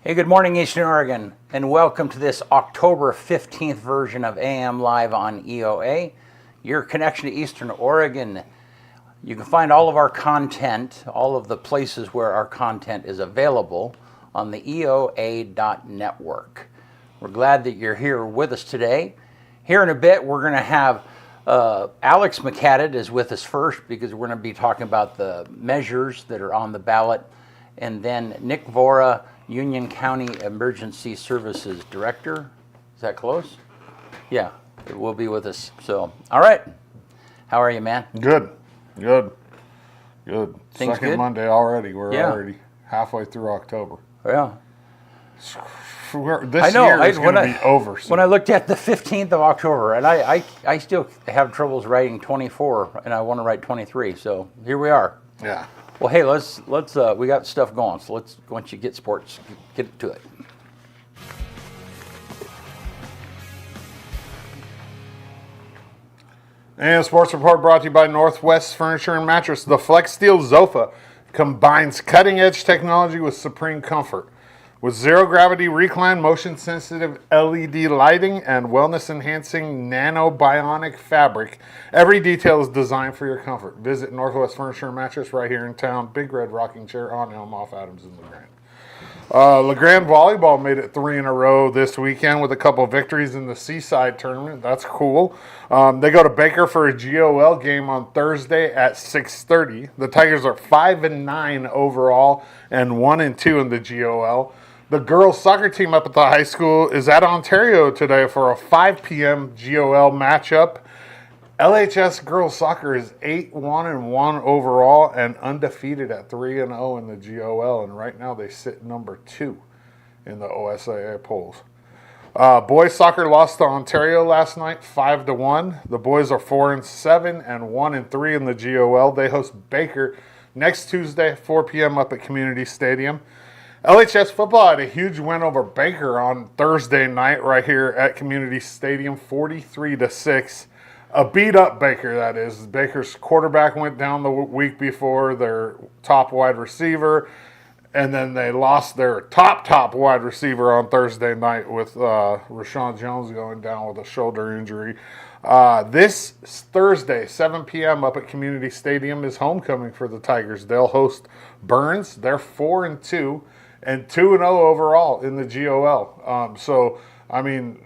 Hey, good morning, Eastern Oregon, and welcome to this October 15th version of AM Live on EOA, your connection to Eastern Oregon. You can find all of our content, all of the places where our content is available on the EOA.network. We're glad that you're here with us today. Here in a bit, we're going to have Alex McCadden is with us first because we're going to be talking about the measures that are on the ballot, and then Nick Vora, Union County Emergency Services Director. Is that close? Yeah, it will be with us. So, all right. How are you, man? Good. Things Second good? Monday already. We're already halfway through October. Yeah. This year is going to be over soon. When I looked at the 15th of October, and I still have troubles writing 24, and I want to write 23. So here we are. Yeah. Well, hey, let's we got stuff going, so once you get sports, get to it. And Sports Report brought to you by Northwest Furniture and Mattress. The Flex Steel Zofa combines cutting-edge technology with supreme comfort. With zero-gravity recline, motion-sensitive LED lighting, and wellness-enhancing nano-bionic fabric, every detail is designed for your comfort. Visit Northwest Furniture and Mattress right here in town. Big Red Rocking Chair on Elm off Adams and LeGrand. LeGrand Volleyball made it 3 in a row this weekend with a couple victories in the Seaside tournament. That's cool. They go to Baker for a GOL game on Thursday at 6:30. The Tigers are 5-9 overall and 1-2 in the GOL. The girls soccer team up at the high school is at Ontario today for a 5 p.m. GOL matchup. LHS girls soccer is 8-1-1 overall and undefeated at 3-0 in the GOL, and right now they sit number 2 in the OSAA polls. Boys soccer lost to Ontario last night, 5-1. The boys are 4-7 and 1-3 in the GOL. They host Baker next Tuesday, 4 p.m. up at Community Stadium. LHS football had a huge win over Baker on Thursday night right here at Community Stadium, 43-6. A beat-up Baker, that is. Baker's quarterback went down the week before, their top wide receiver, and then they lost their top wide receiver on Thursday night with Rashawn Jones going down with a shoulder injury. This Thursday, 7 p.m. up at Community Stadium is homecoming for the Tigers. They'll host Burns. They're 4-2 and 2-0 overall in the GOL. So, I mean,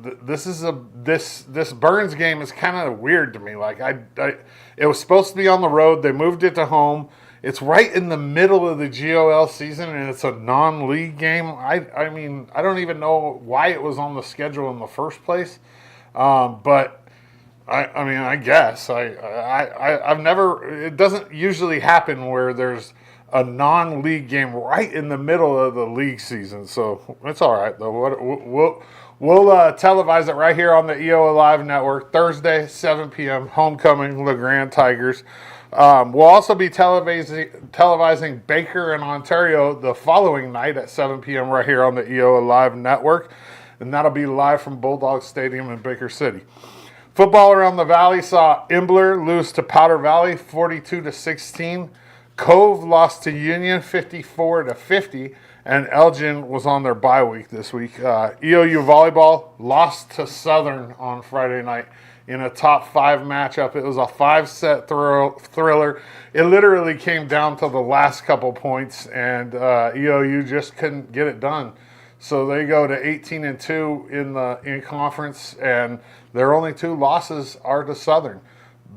this Burns game is kind of weird to me. Like it was supposed to be on the road. They moved it to home. It's right in the middle of the GOL season, and it's a non-league game. I mean, I don't even know why it was on the schedule in the first place. But I mean, I guess I've never. It doesn't usually happen where there's a non-league game right in the middle of the league season. So it's all right though. We'll televise it right here on the EOA Live Network, Thursday, 7 p.m., homecoming, LeGrand Tigers. We'll also be televising Baker and Ontario the following night at 7 p.m. right here on the EOA Live Network, and that'll be live from Bulldog Stadium in Baker City. Football around the Valley saw Imbler lose to Powder Valley, 42-16. Cove lost to Union, 54-50. And Elgin was on their bye week this week. EOU volleyball lost to Southern on Friday night in a top 5 matchup. It was a 5-set thriller. It literally came down to the last couple points, and EOU just couldn't get it done. So they go to 18-2 in conference, and their only 2 losses are to Southern.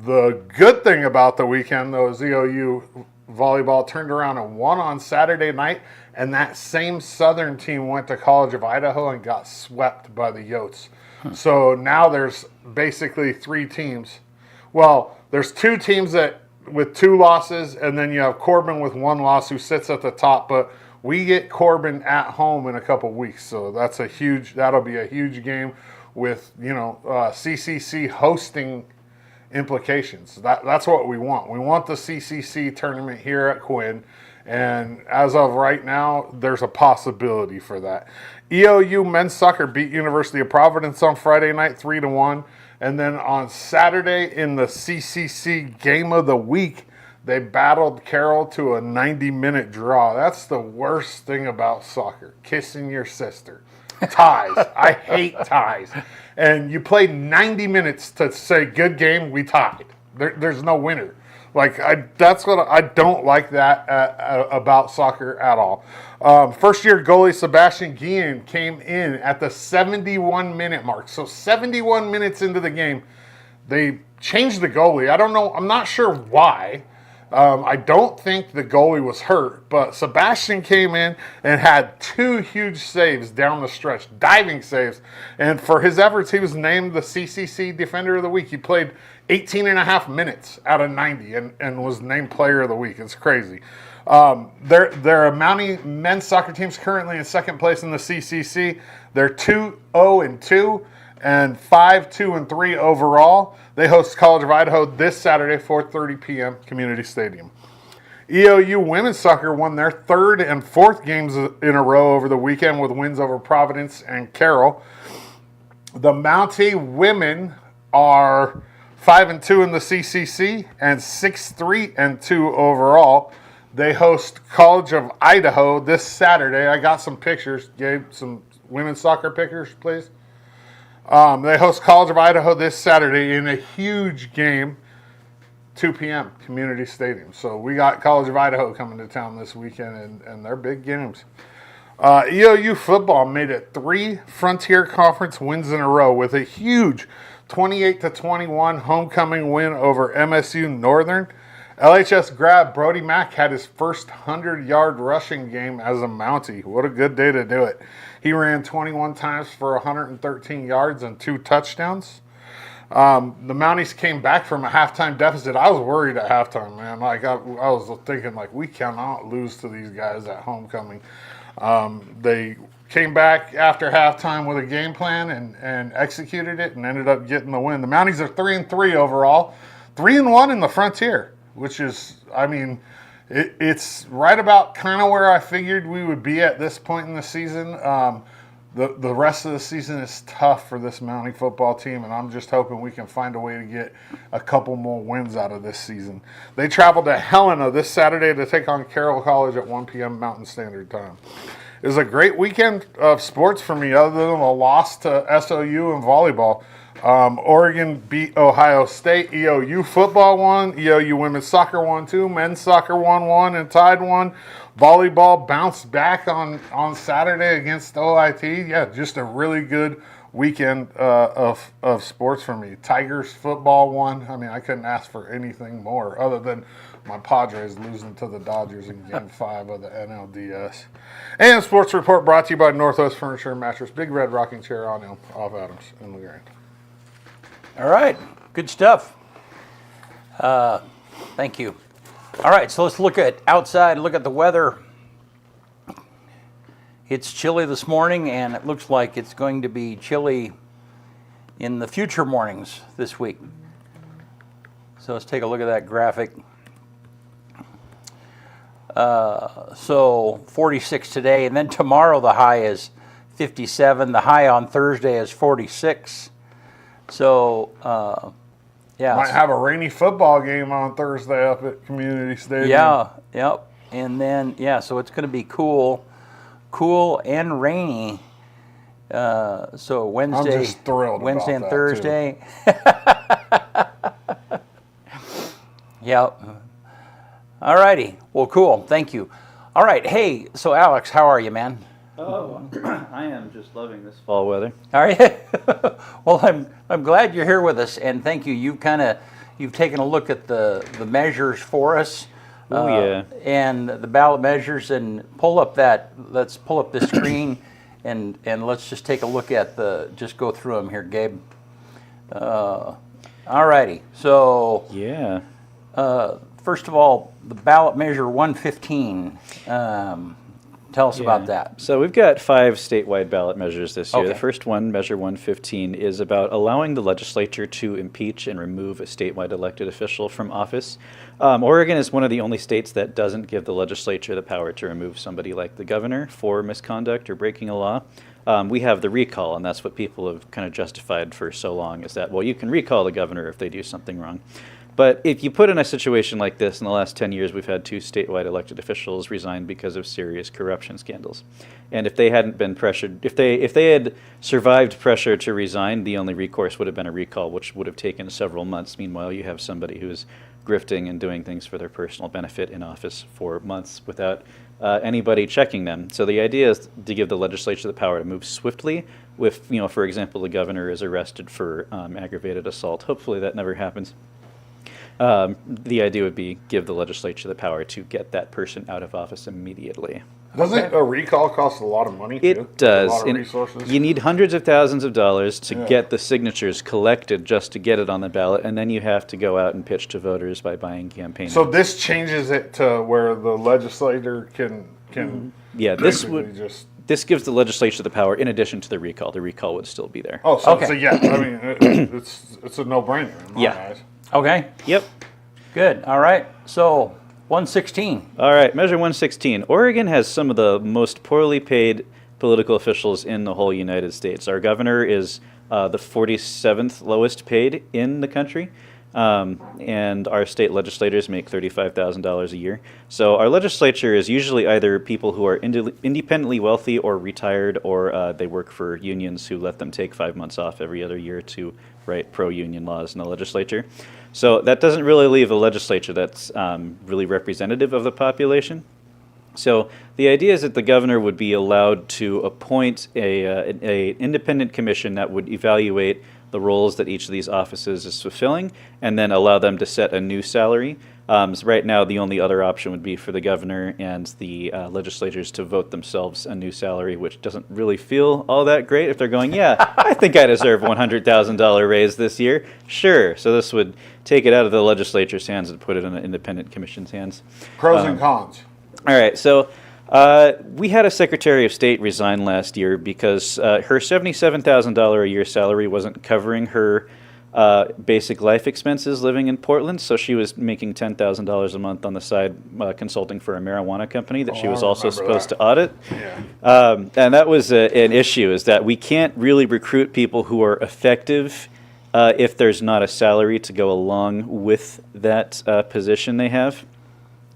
The good thing about the weekend, though, is EOU volleyball turned around and won on Saturday night, and that same Southern team went to College of Idaho and got swept by the Yotes. So now there's basically 3 teams. Well, there's 2 teams with 2 losses, and then you have Corbin with 1 loss who sits at the top. But we get Corbin at home in a couple weeks, so that'll be a huge game with CCC hosting implications. That's what we want. We want the CCC tournament here at Quinn, and as of right now, there's a possibility for that. EOU men's soccer beat University of Providence on Friday night 3-1, and then on Saturday in the CCC game of the week, They battled Carroll to a 90-minute draw. That's the worst thing about soccer, kissing your sister. Ties. I hate ties. And you play 90 minutes to say, good game, we tied. There's no winner. That's what I don't like that about soccer at all. First-year goalie Sebastian Guillen came in at the 71-minute mark. So 71 minutes into the game, they changed the goalie. I don't know. I'm not sure why. I don't think the goalie was hurt, but Sebastian came in and had 2 huge saves down the stretch, diving saves. And for his efforts, he was named the CCC Defender of the Week. He played 18 and a half minutes out of 90 and was named Player of the Week. It's crazy. Their Mountie men's soccer team's currently in second place in the CCC. They're 2-0-2 and 5-2-3 overall. They host College of Idaho this Saturday, 4:30 p.m. Community Stadium. EOU women's soccer won their 3rd and 4th games in a row over the weekend with wins over Providence and Carroll. The Mountie women are 5-2 in the CCC and 6-3-2 overall. They host College of Idaho this Saturday. I got some pictures. Gabe, some women's soccer pictures, please. They host College of Idaho this Saturday in a huge game, 2 p.m., Community Stadium. So we got College of Idaho coming to town this weekend, and they're big games. EOU football made it 3 Frontier Conference wins in a row with a huge 28-21 homecoming win over MSU Northern. LHS grad Brody Mack had his first 100-yard rushing game as a Mountie. What a good day to do it. He ran 21 times for 113 yards and 2 touchdowns. The Mounties came back from a halftime deficit. I was worried at halftime, man. I was thinking, we cannot lose to these guys at homecoming. They came back after halftime with a game plan and executed it and ended up getting the win. The Mounties are 3-3 overall, 3-1 in the Frontier, which is, it's right about kind of where I figured we would be at this point in the season. The rest of the season is tough for this Mountie football team, and I'm just hoping we can find a way to get a couple more wins out of this season. They travel to Helena this Saturday to take on Carroll College at 1 p.m. Mountain Standard Time. It was a great weekend of sports for me, other than a loss to SOU in volleyball. Oregon beat Ohio State. EOU football won. EOU women's soccer won 2. Men's soccer won 1 and tied 1. Volleyball bounced back on Saturday against OIT. Yeah, just a really good weekend of sports for me. Tigers football won. I couldn't ask for anything more other than my Padres losing to the Dodgers in Game 5 of the NLDS. And sports report brought to you by Northwest Furniture and Mattress. Big Red Rocking Chair on Elm, off Adams in LaGrange. All right, good stuff. Thank you. All right, so let's look at outside, look at the weather. It's chilly this morning, and it looks like it's going to be chilly in the future mornings this week. So let's take a look at that graphic. So 46 today, and then tomorrow the high is 57. The high on Thursday is 46. So, yeah. Might have a rainy football game on Thursday up at Community Stadium. Yeah, yep. And then, so it's going to be cool and rainy. So Wednesday, I'm just thrilled Wednesday about and Thursday. Yep. All righty. Well, cool. Thank you. All right. Hey, so Alex, how are you, man? Oh, I am just loving this fall weather. Are you? Well, I'm glad you're here with us, and thank you. You've taken a look at the measures for us. Oh yeah. And the ballot measures, and let's pull up the screen, and let's just take a look at just go through them here, Gabe. All righty. So Yeah. First of all, the ballot measure 115. Tell us about that. So we've got 5 statewide ballot measures this year. Okay. The first one, Measure 115, is about allowing the legislature to impeach and remove a statewide elected official from office. Oregon is one of the only states that doesn't give the legislature the power to remove somebody like the governor for misconduct or breaking a law. We have the recall, and that's what people have kind of justified for so long, is that, well, you can recall the governor if they do something wrong. But if you put in a situation like this, in the last 10 years, we've had 2 statewide elected officials resign because of serious corruption scandals. And if they hadn't been pressured, if they had survived pressure to resign, the only recourse would have been a recall, which would have taken several months. Meanwhile, you have somebody who's grifting and doing things for their personal benefit in office for months without anybody checking them. So the idea is to give the legislature the power to move swiftly. If, for example, the governor is arrested for aggravated assault, hopefully that never happens. The idea would be give the legislature the power to get that person out of office immediately. Doesn't a recall cost a lot of money, too? It does. A lot of And resources? you need hundreds of thousands of dollars to get the signatures collected just to get it on the ballot, and then you have to go out and pitch to voters by buying campaign So ads. this changes it to where the legislator can Yeah, basically just... this gives the legislature the power in addition to the recall. The recall would still be there. Oh, so Okay. it's a yes. I mean, it's a no-brainer in my Yeah. eyes. Okay, Yep. good. All right. So 116. All right, Measure 116. Oregon has some of the most poorly paid political officials in the whole United States. Our governor is the 47th lowest paid in the country, and our state legislators make $35,000 a year. So our legislature is usually either people who are independently wealthy or retired, or they work for unions who let them take 5 months off every other year to write pro-union laws in the legislature. So that doesn't really leave a legislature that's really representative of the population. So the idea is that the governor would be allowed to appoint an independent commission that would evaluate the roles that each of these offices is fulfilling, and then allow them to set a new salary. So right now, the only other option would be for the governor and the legislators to vote themselves a new salary, which doesn't really feel all that great. If they're going, yeah, I think I deserve $100,000 raise this year, sure. So this would take it out of the legislature's hands and put it in an independent commission's hands. Pros and cons. All right, so we had a Secretary of State resign last year because her $77,000 a year salary wasn't covering her basic life expenses living in Portland, so she was making $10,000 a month on the side consulting for a marijuana company that she was I also remember supposed that. to audit. Yeah. And that was an issue, is that we can't really recruit people who are effective if there's not a salary to go along with that position they have.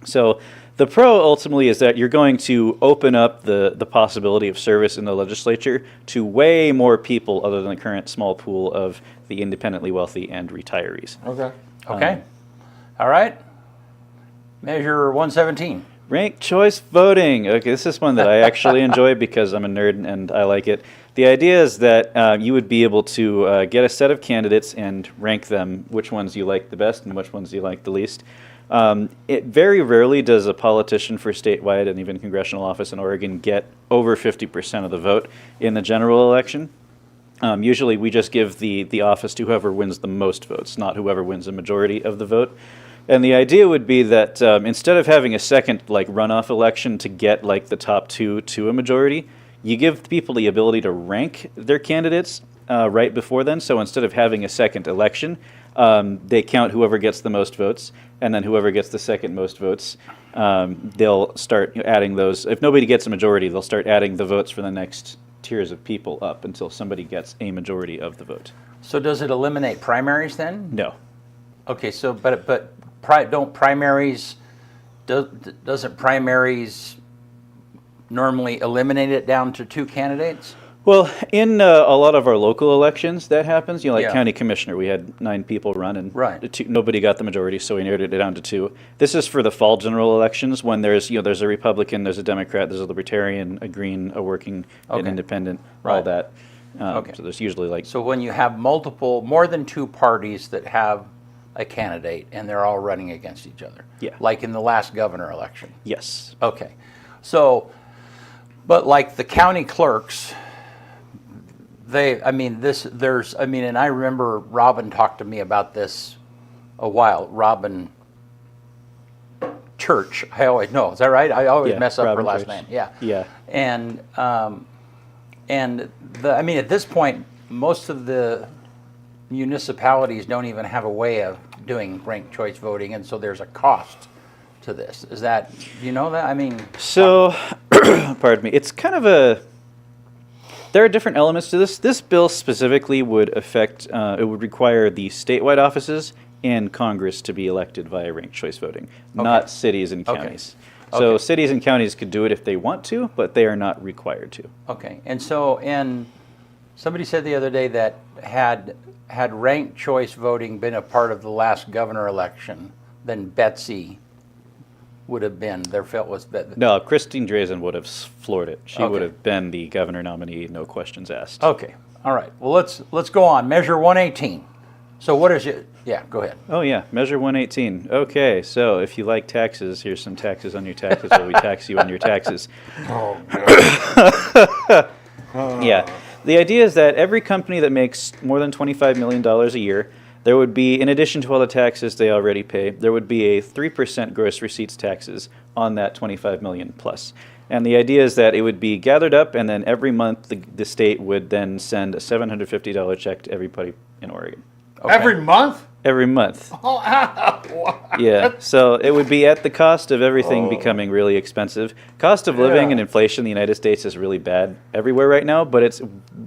So the pro ultimately is that you're going to open up the possibility of service in the legislature to way more people other than the current small pool of the independently wealthy and retirees. Okay. Okay. All right. Measure 117. Ranked choice voting. Okay, this is one that I actually enjoy because I'm a nerd and I like it. The idea is that you would be able to get a set of candidates and rank them, which ones you like the best and which ones you like the least. It very rarely does a politician for statewide and even congressional office in Oregon get over 50% of the vote in the general election. Usually we just give the office to whoever wins the most votes, not whoever wins a majority of the vote. And the idea would be that instead of having a second runoff election to get the top two to a majority, you give people the ability to rank their candidates right before then. So instead of having a second election, they count whoever gets the most votes, and then whoever gets the second most votes, they'll start adding those. If nobody gets a majority, they'll start adding the votes for the next tiers of people up until somebody gets a majority of the vote. So does it eliminate primaries then? No. Okay, so don't primaries doesn't primaries normally eliminate it down to 2 candidates? Well, in a lot of our local elections, that happens. Like Yeah. county commissioner, we had 9 people run, and Right. nobody got the majority, so we narrowed it down to 2. This is for the fall general elections when there's a Republican, there's a Democrat, there's a Libertarian, a Green, a Working, an Okay. Independent, all Right. that. Okay. So there's usually So when you have more than 2 parties that have a candidate and they're all running against each other. Yeah. Like in the last governor election. yes. Okay. So, but like the county clerks, and I remember Robin talked to me about this a while. Robin Church. I always know. Is that right? I always Yeah, mess up her Robin last Church. name. Yeah. Yeah. And at this point, most of the municipalities don't even have a way of doing ranked choice voting, and so there's a cost to this. Do you know that? So, pardon me, it's kind of there are different elements to this. This bill specifically would affect, it would require the statewide offices in Congress to be elected via ranked choice voting, not cities and Okay. counties. So Okay. cities and counties could do it if they want to, but they are not required to. Okay, and so, and somebody said the other day that had ranked choice voting been a part of the last governor election, then Betsy would have been, their felt was that. No, Christine Drazan would have floored it. She Okay. would have been the governor nominee, no questions asked. Okay, all right, well, let's go on, Measure 118. So what is it, yeah, go ahead. Oh yeah, Measure 118. Okay, so if you like taxes, here's some taxes on your taxes while we tax you on your taxes. Oh, God. Yeah. The idea is that every company that makes more than $25 million a year, there would be, in addition to all the taxes they already pay, there would be a 3% gross receipts taxes on that 25 million plus. And the idea is that it would be gathered up, and then every month the state would then send a $750 check to everybody in Oregon. Okay. Every month? Every month. Oh, what? Yeah, so it would be at the cost of everything becoming really expensive. Cost of living and inflation in the United States is really bad everywhere right now, but it's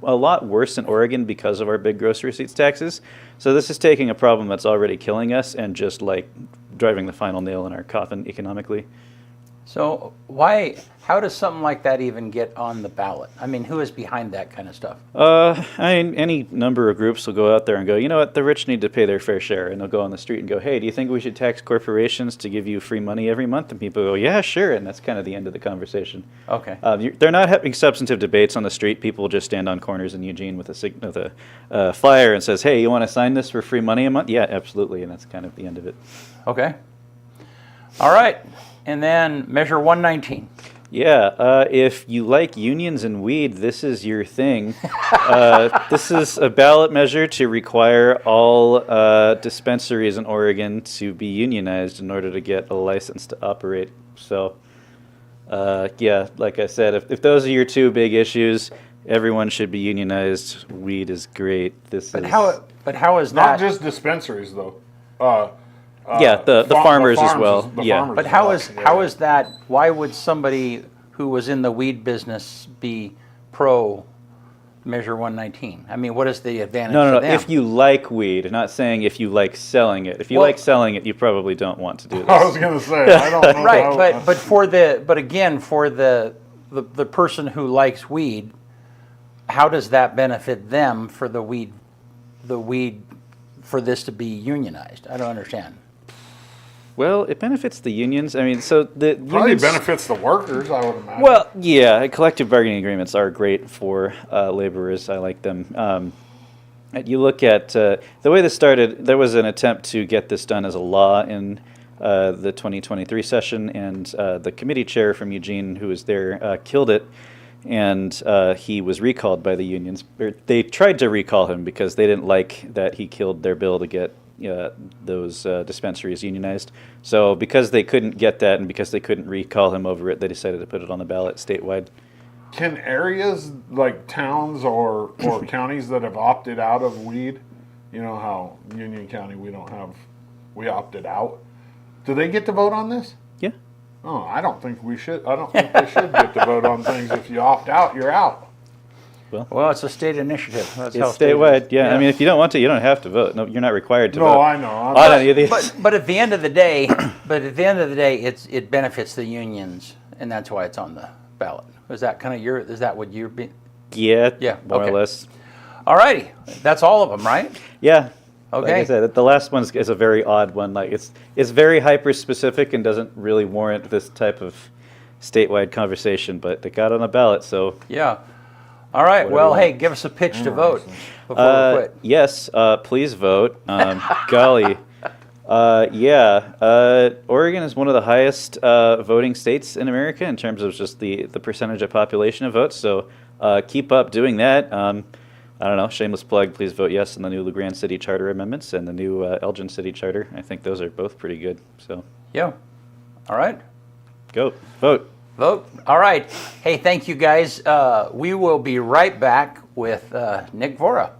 a lot worse in Oregon because of our big gross receipts taxes. So this is taking a problem that's already killing us and just like driving the final nail in our coffin economically. So how does something like that even get on the ballot? I mean, who is behind that kind of stuff? I mean, any number of groups will go out there and go, you know what, the rich need to pay their fair share. And they'll go on the street and go, hey, do you think we should tax corporations to give you free money every month? And people go, yeah, sure. And that's kind of the end of the conversation. Okay. They're not having substantive debates on the street. People just stand on corners in Eugene with a flyer and says, hey, you want to sign this for free money a month? Yeah, absolutely. And that's kind of the end of it. Okay. All right. And then Measure 119. Yeah, if you like unions and weed, this is your thing. This is a ballot measure to require all dispensaries in Oregon to be unionized in order to get a license to operate. So, yeah, like I said, if those are your two big issues, everyone should be unionized. Weed is great. But how is Not that? just dispensaries, though. Yeah, the farmers as farms well. the Yeah. farmers But as how well. is that? Why would somebody who was in the weed business be pro Measure 119? I mean, what is the advantage? No. for them? If you like weed, not saying if you like selling it. If you Well- like selling it, you probably don't want to do this. I was going to say, I don't know. right, how- but again, for the person who likes weed, how does that benefit them for the weed for this to be unionized? I don't understand. Well, it benefits the unions. I mean, so the Probably unions benefits the workers, I would imagine. Well, yeah, collective bargaining agreements are great for laborers. I like them. And you look at the way this started. There was an attempt to get this done as a law in the 2023 session, and the committee chair from Eugene, who was there, killed it, and he was recalled by the unions. They tried to recall him because they didn't like that he killed their bill to get those dispensaries unionized. So because they couldn't get that and because they couldn't recall him over it, they decided to put it on the ballot statewide. Can areas like towns or counties that have opted out of weed, you know how Union County we opted out, do they get to vote on this? Yeah. Oh, I don't think we should. I don't think they should get to vote on things. If you opt out, you're out. Well, it's a state initiative. That's how It's state statewide. is. Yeah. I mean, if you don't want to, you don't have to vote. No, you're not required to No, vote. I know. On any of these. But at the end of the day, it benefits the unions, and that's why it's on the ballot. Is that what you're being? Yeah. Yeah, More okay. or less. All righty, that's all of them, right? Yeah. Like Okay. I said, the last one is a very odd one. Like it's very hyper specific and doesn't really warrant this type of statewide conversation. But they got on the ballot, so. Yeah. All right. Whatever Well, you hey, want. give us a pitch to vote before we quit. Yes, please vote. Golly. Oregon is one of the highest voting states in America in terms of just the percentage of population of votes. So keep up doing that. I don't know, shameless plug, please vote yes on the new LeGrand City Charter amendments and the new Elgin City Charter. I think those are both pretty good. So Yeah. All right. go, vote. Vote. All right. Hey, thank you guys. We will be right back with Nick Vora.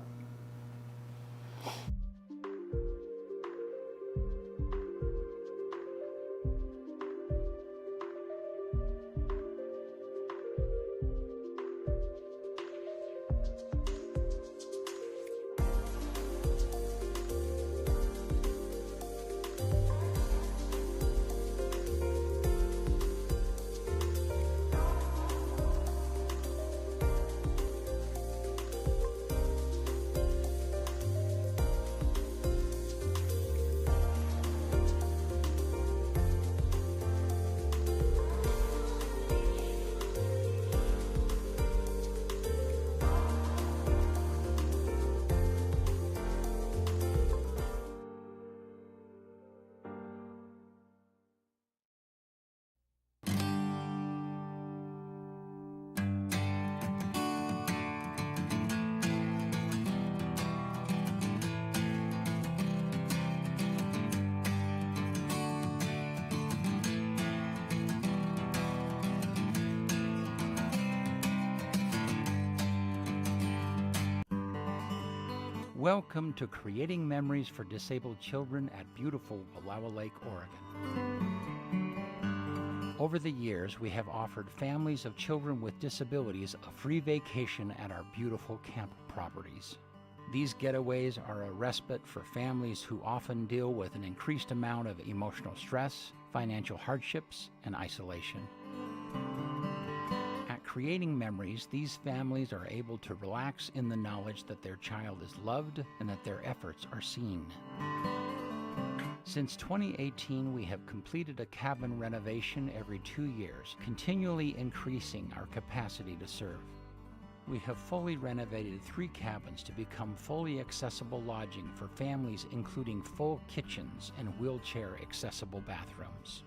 Welcome to Creating Memories for Disabled Children at beautiful Wallowa Lake, Oregon. Over the years, we have offered families of children with disabilities a free vacation at our beautiful camp properties. These getaways are a respite for families who often deal with an increased amount of emotional stress, financial hardships, and isolation. At Creating Memories, these families are able to relax in the knowledge that their child is loved and that their efforts are seen. Since 2018, we have completed a cabin renovation every 2 years, continually increasing our capacity to serve. We have fully renovated 3 cabins to become fully accessible lodging for families, including full kitchens and wheelchair-accessible bathrooms.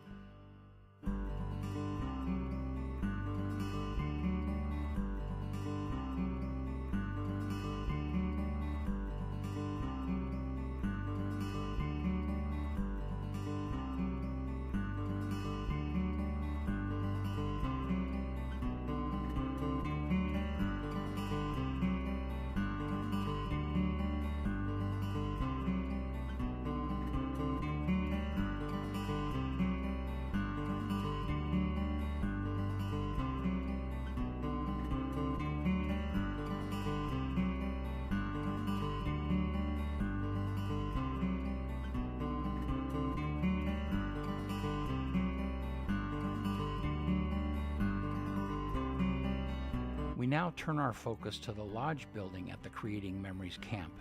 We now turn our focus to the lodge building at the Creating Memories camp.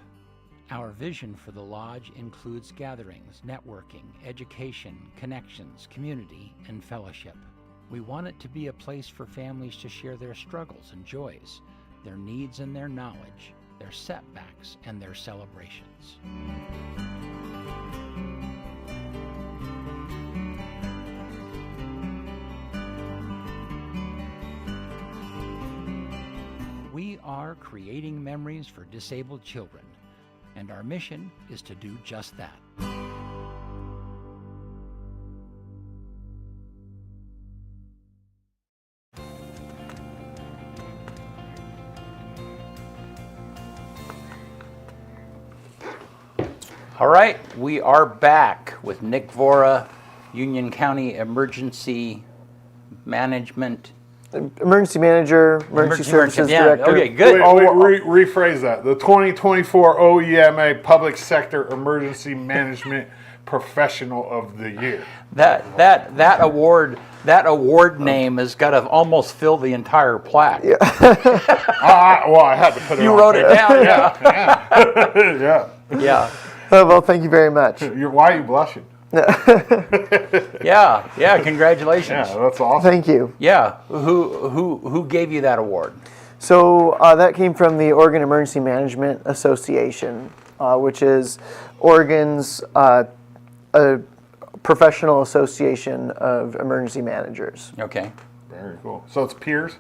Our vision for the lodge includes gatherings, networking, education, connections, community, and fellowship. We want it to be a place for families to share their struggles and joys, their needs and their knowledge, their setbacks and their celebrations. We are creating memories for disabled children, and our mission is to do just that. All right, we are back with Nick Vora, Union County Emergency Management. Emergency manager, emergency services director. Okay, good. Rephrase that. The 2024 OEMA Public Sector Emergency Management Professional of the Year. That award name has got to almost fill the entire plaque. Yeah. Well, I had to put it. You on wrote it there. down, yeah. Yeah. Yeah. Oh, well, thank you very much. Why are you blushing? Yeah. Congratulations. Yeah, that's awesome. Thank you. Yeah. Who gave you that award? So that came from the Oregon Emergency Management Association, which is Oregon's a professional association of emergency managers. Okay. Very cool. So it's peers.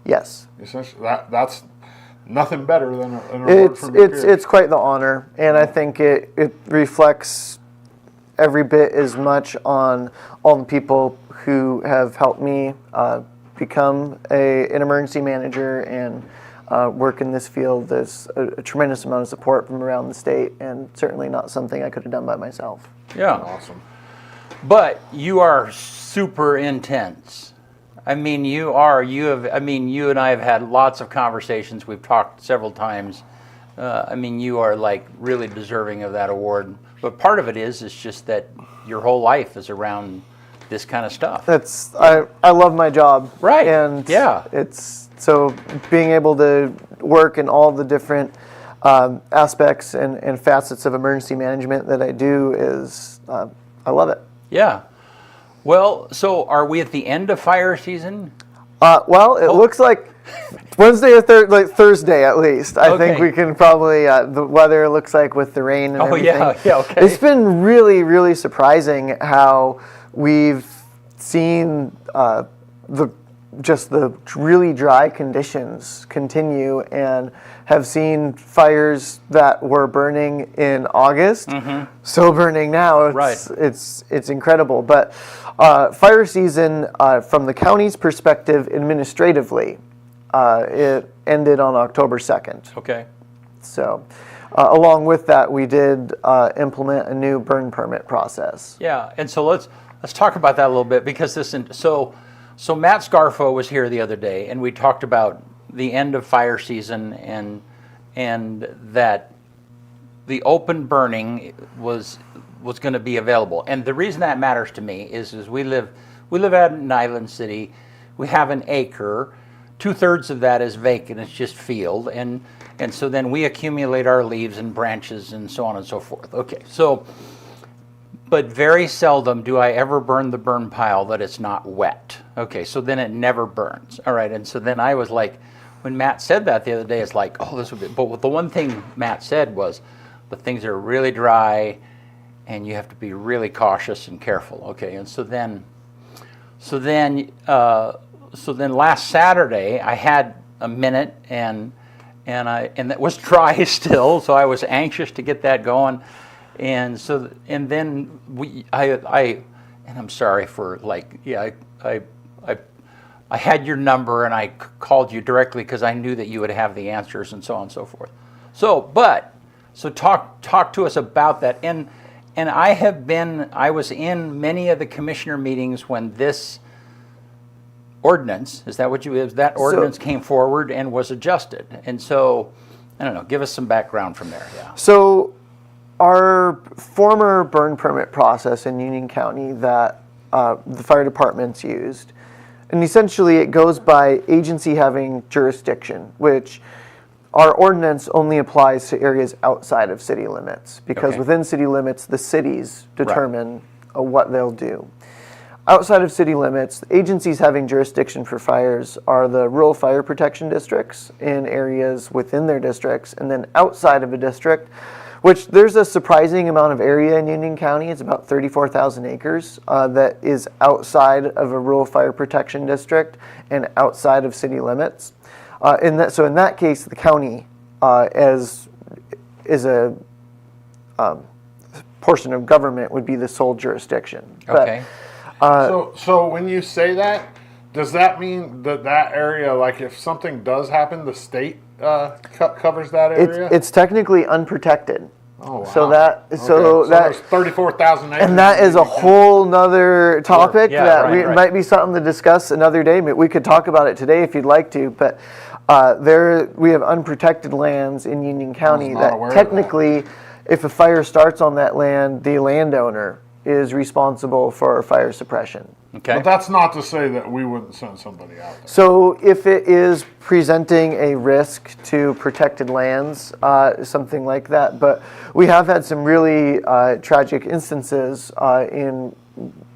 Yes. Essentially, that's nothing better than an award from your peers. It's quite the honor, and I think it reflects every bit as much on all the people who have helped me become an emergency manager and work in this field. There's a tremendous amount of support from around the state, and certainly not something I could have done by myself. Yeah. Awesome. But you are super intense. I mean, you and I have had lots of conversations. We've talked several times. You are like really deserving of that award. But part of it is just that your whole life is around this kind of stuff. I love my job. Right. And yeah. It's so being able to work in all the different aspects and facets of emergency management that I do is I love it. Yeah. Well, so are we at the end of fire season? It looks like Wednesday or Thursday at least. I think Okay. we can probably, the weather looks like with the rain and everything. Yeah, okay. It's been really, really surprising how we've seen the really dry conditions continue, and have seen fires that were burning in August, so burning now. It's incredible. But fire season, from the county's perspective, administratively, it ended on October 2nd. Okay. So along with that, we did implement a new burn permit process. Yeah, and so let's talk about that a little bit, because so Matt Scarfo was here the other day, and we talked about the end of fire season and that the open burning was going to be available. And the reason that matters to me is we live out in Island City. We have an acre. 2/3 of that is vacant. It's just field, and so then we accumulate our leaves and branches and so on and so forth. Okay, so. But very seldom do I ever burn the burn pile that it's not wet. Okay, so then it never burns. All right, and so then I was like, when Matt said that the other day, it's like, oh, this would be. But the one thing Matt said was, the things are really dry, and you have to be really cautious and careful. Okay, and so then last Saturday I had a minute, and that was dry still, so I was anxious to get that going. And so, and then and I'm sorry for I had your number and I called you directly because I knew that you would have the answers and so on and so forth. So talk to us about that. And I was in many of the commissioner meetings when this ordinance, ordinance came forward and was adjusted. And so, I don't know, give us some background from there. Yeah. So, our former burn permit process in Union County that the fire departments used, and essentially it goes by agency having jurisdiction, which our ordinance only applies to areas outside of city limits, because within city limits, the cities determine what they'll do. Outside of city limits, agencies having jurisdiction for fires are the rural fire protection districts in areas within their districts, and then outside of a district, which there's a surprising amount of area in Union County. It's about 34,000 acres that is outside of a rural fire protection district and outside of city limits. So in that case, the county is a portion of government would be the sole jurisdiction. Okay. So when you say that, does that mean that area, like if something does happen, the state covers that area? It's technically unprotected. Oh, wow. So there's 34,000 acres. And that is a whole nother topic right. might be something to discuss another day. We could talk about it today if you'd like to, but we have unprotected lands in Union County that technically, if a fire starts on that land, the landowner is responsible for fire suppression. Okay. But that's not to say that we wouldn't send somebody out there. So if it is presenting a risk to protected lands, something like that, but we have had some really tragic instances in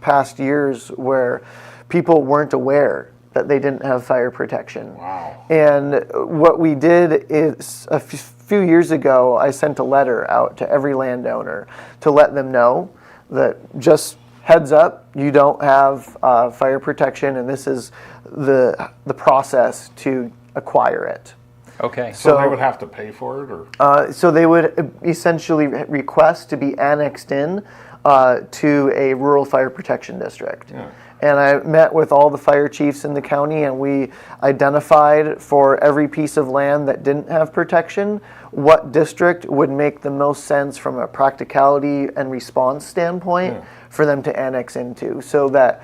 past years where people weren't aware that they didn't have fire protection. Wow. And what we did is a few years ago, I sent a letter out to every landowner to let them know that just heads up, you don't have fire protection, and this is the process to acquire it. Okay. So they would have to pay for it, or? So they would essentially request to be annexed in to a rural fire protection district. Yeah. And I met with all the fire chiefs in the county, and we identified for every piece of land that didn't have protection, what district would make the most sense from a practicality and response standpoint for them to annex into, so that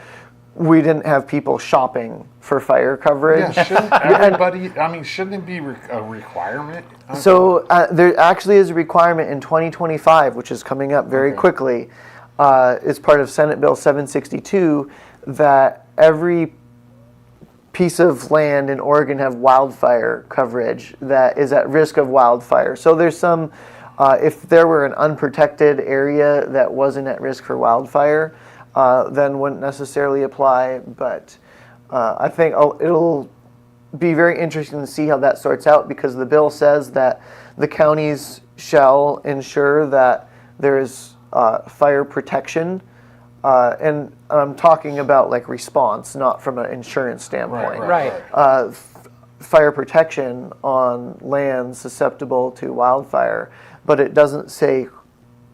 we didn't have people shopping for fire coverage. Yeah, shouldn't everybody, shouldn't it be a requirement? So there actually is a requirement in 2025, which is coming up very quickly. It's part of Senate Bill 762, that every piece of land in Oregon have wildfire coverage that is at risk of wildfire. So there's some, if there were an unprotected area that wasn't at risk for wildfire, then wouldn't necessarily apply. But I think it'll be very interesting to see how that sorts out, because the bill says that the counties shall ensure that there is fire protection. And I'm talking about like response, not from an insurance standpoint. Right. Fire protection on lands susceptible to wildfire, but it doesn't say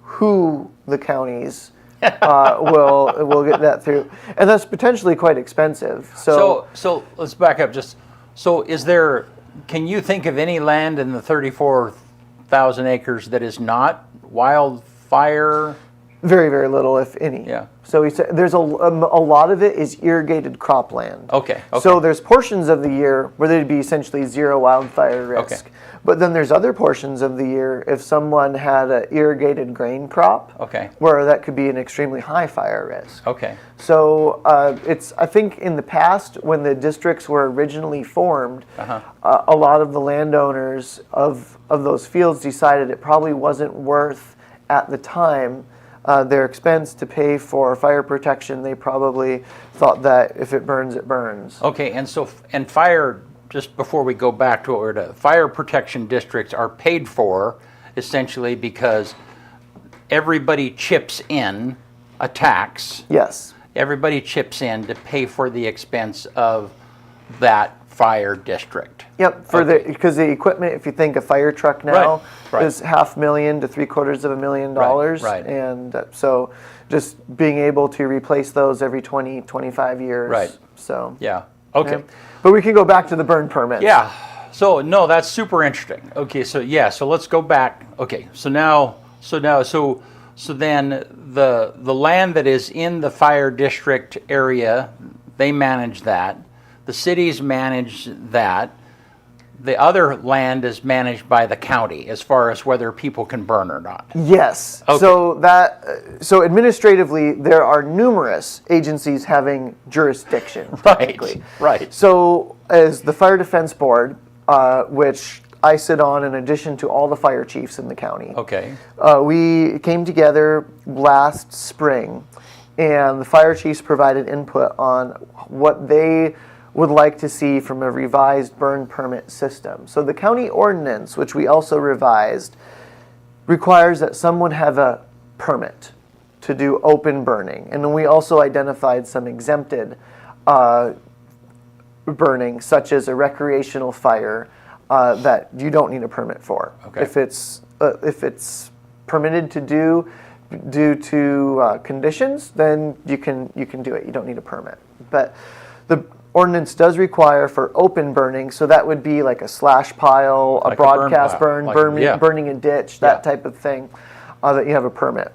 who the counties will get that through, and that's potentially quite expensive. So let's back up. Can you think of any land in the 34,000 1,000 acres that is not wildfire? Very, very little, if any. Yeah. So he said there's a lot of it is irrigated cropland. Okay. So there's portions of the year where there'd be essentially zero wildfire risk. Okay. But then there's other portions of the year if someone had an irrigated grain crop, Okay. where that could be an extremely high fire risk. Okay. So I think in the past, when the districts were originally formed, a lot of the landowners of those fields decided it probably wasn't worth at the time their expense to pay for fire protection. They probably thought that if it burns, it burns. Okay, and so, and fire, just before we go back to what we're doing, fire protection districts are paid for essentially because everybody chips in a tax. Yes. Everybody chips in to pay for the expense of that fire district. Yep, because the equipment, if you think a fire truck now Right. is $500,000 to $750,000. Right. And so just being able to replace those every 20, 25 years. Right. So, Yeah. Okay. yeah. But we can go back to the burn permits. Yeah. So no, that's super interesting. Okay. So yeah. So let's go back. Okay. So then the land that is in the fire district area, they manage that. The cities manage that. The other land is managed by the county as far as whether people can burn or not. Yes. Okay. So administratively, there are numerous agencies having jurisdiction. Right. Technically. Right. So as the Fire Defense Board, which I sit on in addition to all the fire chiefs in the county. Okay. We came together last spring, and the fire chiefs provided input on what they would like to see from a revised burn permit system. So the county ordinance, which we also revised, requires that someone have a permit to do open burning. And then we also identified some exempted burning, such as a recreational fire, that you don't need a permit for. Okay. If it's permitted to do due to conditions, then you can do it. You don't need a permit. But the ordinance does require for open burning, so that would be like a slash pile, Like a a burn broadcast pile, burn, like- burning, yeah. burning a ditch, that Yeah. type of thing, that you have a permit.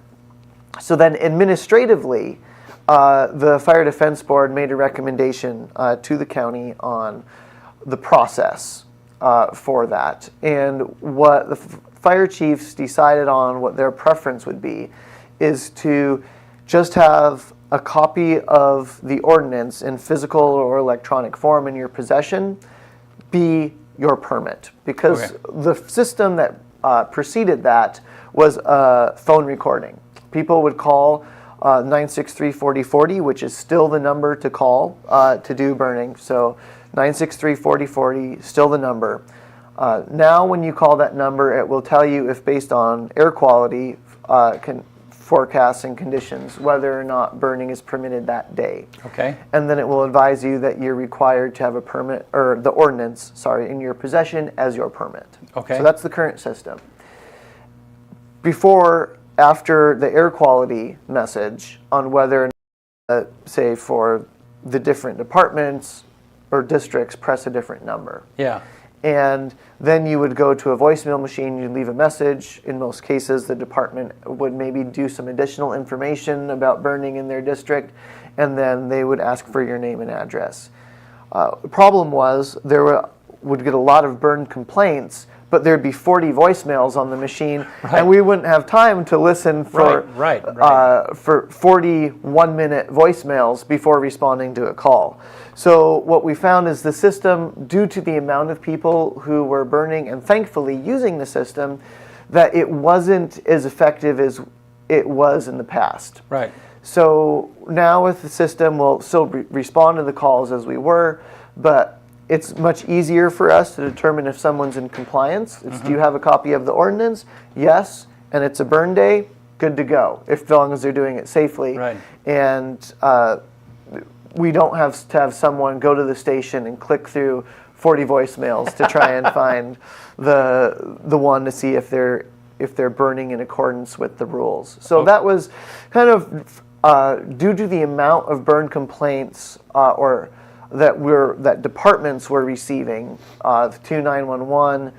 So then administratively, the Fire Defense Board made a recommendation to the county on the process for that. And what the fire chiefs decided on, what their preference would be, is to just have a copy of the ordinance in physical or electronic form in your possession be your permit. Because Okay. the system that preceded that was a phone recording. People would call 963-4040, which is still the number to call to do burning. So 963-4040, still the number. Now when you call that number, it will tell you if based on air quality forecasts and conditions, whether or not burning is permitted that day. Okay. And then it will advise you that you're required to have a permit, or the ordinance, in your possession as your permit. Okay. So that's the current system. After the air quality message on whether, say for the different departments or districts, press a different number. Yeah. And then you would go to a voicemail machine, you'd leave a message. In most cases, the department would maybe do some additional information about burning in their district, and then they would ask for your name and address. The problem was would get a lot of burn complaints, but there'd be 40 voicemails on the machine, Right. and we wouldn't have time to listen for Right. for 40 one-minute voicemails before responding to a call. So what we found is the system, due to the amount of people who were burning and thankfully using the system, that it wasn't as effective as it was in the past. Right. So now with the system, we'll still respond to the calls as we were, but it's much easier for us to determine if someone's in compliance. It's, do you have a copy of the ordinance? Yes. And it's a burn day? Good to go, as long as they're doing it safely. Right. And we don't have to have someone go to the station and click through 40 voicemails to try and find the one to see if they're burning in accordance with the rules. So that was kind of due to the amount of burn complaints that departments were receiving, 2 911,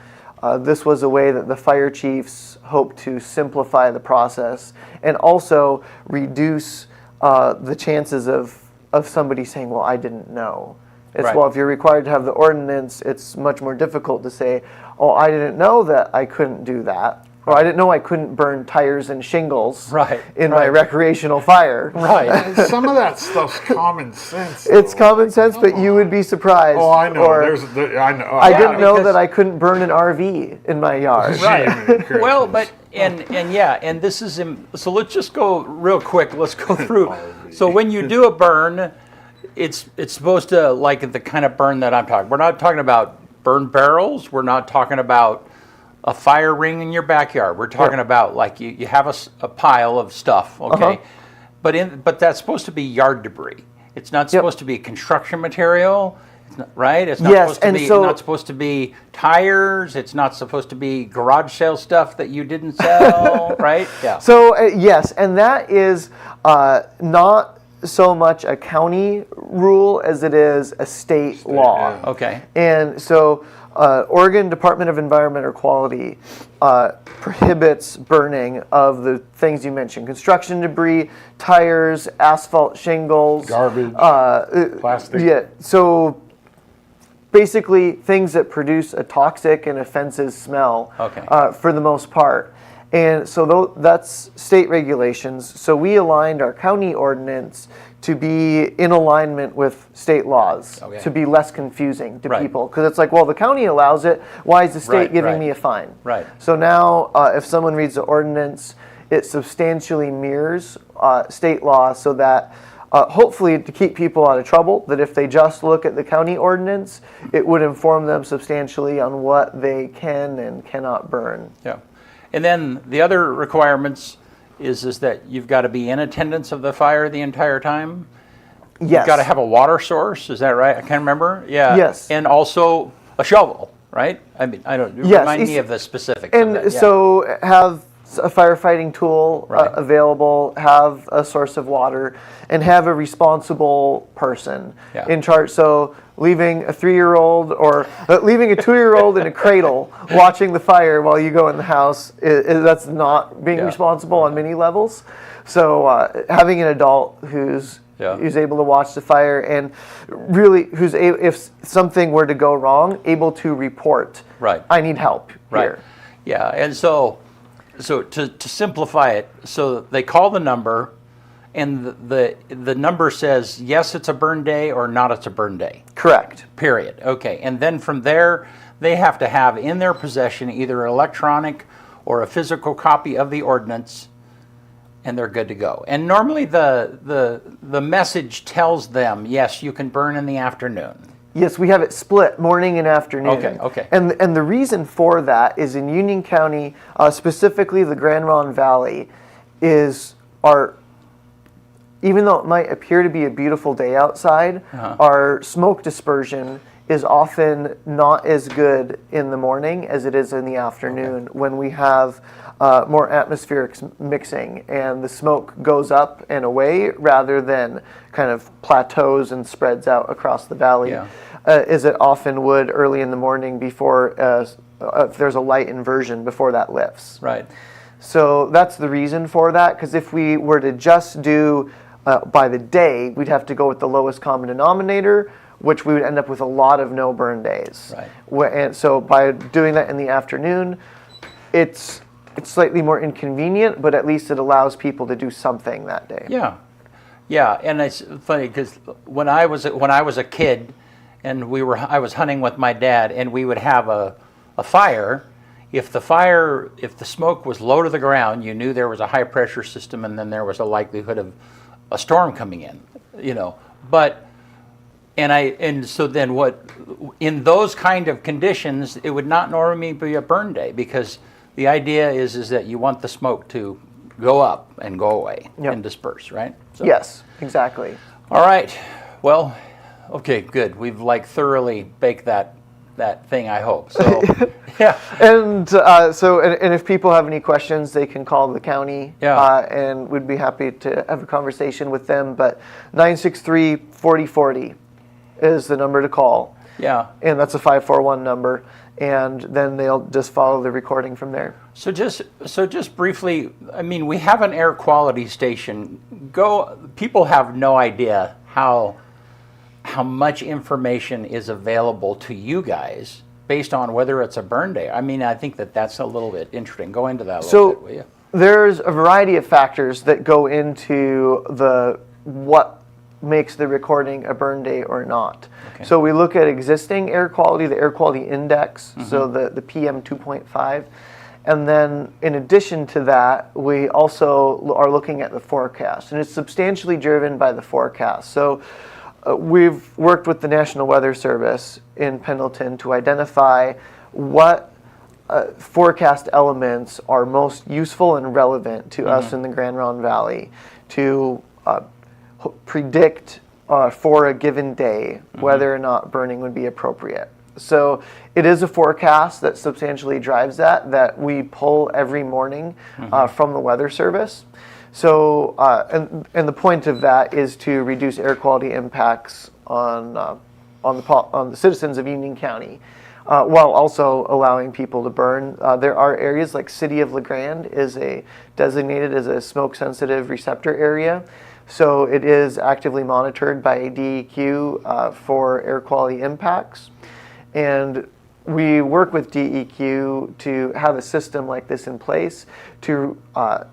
This was a way that the fire chiefs hoped to simplify the process and also reduce the chances of somebody saying, well, I didn't know. It's, Right. well, if you're required to have the ordinance, it's much more difficult to say, oh, I didn't know that I couldn't do that. Or I didn't know I couldn't burn tires and shingles Right, in my right. recreational fire. Right. And some of that stuff's common sense. It's though. common sense, but you would be surprised. Oh, I know. Or, I know. I didn't know because- that I couldn't burn an RV in my yard. Right. Well, but and yeah, and this is so. Let's just go real quick. Let's go through. So when you do a burn, it's supposed to like the kind of burn that I'm talking. We're not talking about burn barrels. We're not talking about a fire ring in your backyard. We're talking about like you have a pile of stuff, okay? But that's supposed to be yard debris. It's not supposed to be construction material. Right? It's not Yes, supposed to and be so- not supposed to be tires. It's not supposed to be garage sale stuff that you didn't sell, right? Yeah. So yes, and that is not so much a county rule as it is a state law. yeah. Okay. And so Oregon Department of Environmental Quality prohibits burning of the things you mentioned: construction debris, tires, asphalt shingles, Garbage, plastic. Yeah. So basically, things that produce a toxic and offensive smell. Okay. For the most part. And so that's state regulations. So we aligned our county ordinance to be in alignment with state laws, Okay. to be less confusing to Right. people. Because it's like, well, the county allows it. Why is the state Right, giving right. me a fine? Right. So now, if someone reads the ordinance, it substantially mirrors state law, so that hopefully to keep people out of trouble, that if they just look at the county ordinance, it would inform them substantially on what they can and cannot burn. Yeah. And then the other requirements is that you've got to be in attendance of the fire the entire time. Yes. You've got to have a water source. Is that right? I can't remember. Yeah. Yes. And also a shovel, right? I mean, I don't. Yes, Remind me it's- of the specifics. of And that. Yeah. so have a firefighting tool Right. available, have a source of water, and have a responsible person Yeah. in charge. So leaving a 3-year-old or leaving a 2-year-old in a cradle watching the fire while you go in the house, that's not being Yeah. responsible on many levels. So having an adult who's able to watch the fire and really if something were to go wrong, able to report, Right. I need help Right. here. Yeah, and so to simplify it, so they call the number, and the number says yes, it's a burn day, or not, it's a burn day. Correct. Period. Okay, and then from there, they have to have in their possession either an electronic or a physical copy of the ordinance, and they're good to go. And normally the message tells them, yes, you can burn in the afternoon. Yes, we have it split morning and afternoon. Okay. And the reason for that is in Union County, specifically the Grand Ronde Valley, even though it might appear to be a beautiful day outside, our smoke dispersion is often not as good in the morning as it is in the afternoon when we have more atmospheric mixing and the smoke goes up and away rather than kind of plateaus and spreads out across the valley, as it often would early in the morning before, if there's a light inversion before that lifts. Right. So that's the reason for that, because if we were to just do by the day, we'd have to go with the lowest common denominator, which we would end up with a lot of no burn days. Right. And so by doing that in the afternoon, it's slightly more inconvenient, but at least it allows people to do something that day. Yeah, yeah, and it's funny because when I was a kid, and I was hunting with my dad, and we would have a fire. If the smoke was low to the ground, you knew there was a high pressure system, and then there was a likelihood of a storm coming in. So then what? In those kind of conditions, it would not normally be a burn day, because the idea is that you want the smoke to go up and go away and disperse, right? So, Yes, exactly. all right. Well, okay, good. We've thoroughly baked that thing, I hope. So, yeah. And and if people have any questions, they can call the county, and we'd be happy to have a conversation with them. But 963-4040 is the number to call. Yeah. And that's a 541 number. And then they'll just follow the recording from there. So just briefly, I mean, we have an air quality station. People have no idea how much information is available to you guys based on whether it's a burn day. I mean, I think that's a little bit interesting. Go into that a little bit, will you? There's a variety of factors that go into what makes the recording a burn day or not. Okay. So we look at existing air quality, the air quality index, so the PM 2.5. And then in addition to that, we also are looking at the forecast. And it's substantially driven by the forecast. So we've worked with the National Weather Service in Pendleton to identify what forecast elements are most useful and relevant to us in the Grand Ronde Valley to predict for a given day whether or not burning would be appropriate. So it is a forecast that substantially drives that we pull every morning from the Weather Service. So and the point of that is to reduce air quality impacts on the citizens of Union County, while also allowing people to burn. There are areas like City of LeGrand is designated as a smoke sensitive receptor area. So it is actively monitored by DEQ for air quality impacts. And we work with DEQ to have a system like this in place to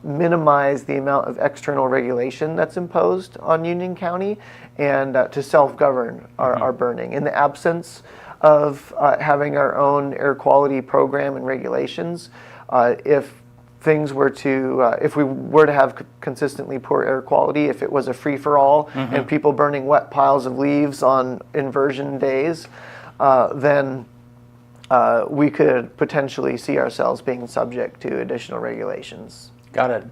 minimize the amount of external regulation that's imposed on Union County and to self-govern our burning. In the absence of having our own air quality program and regulations, if we were to have consistently poor air quality, if it was a free-for-all and people burning wet piles of leaves on inversion days, then we could potentially see ourselves being subject to additional regulations. Got it.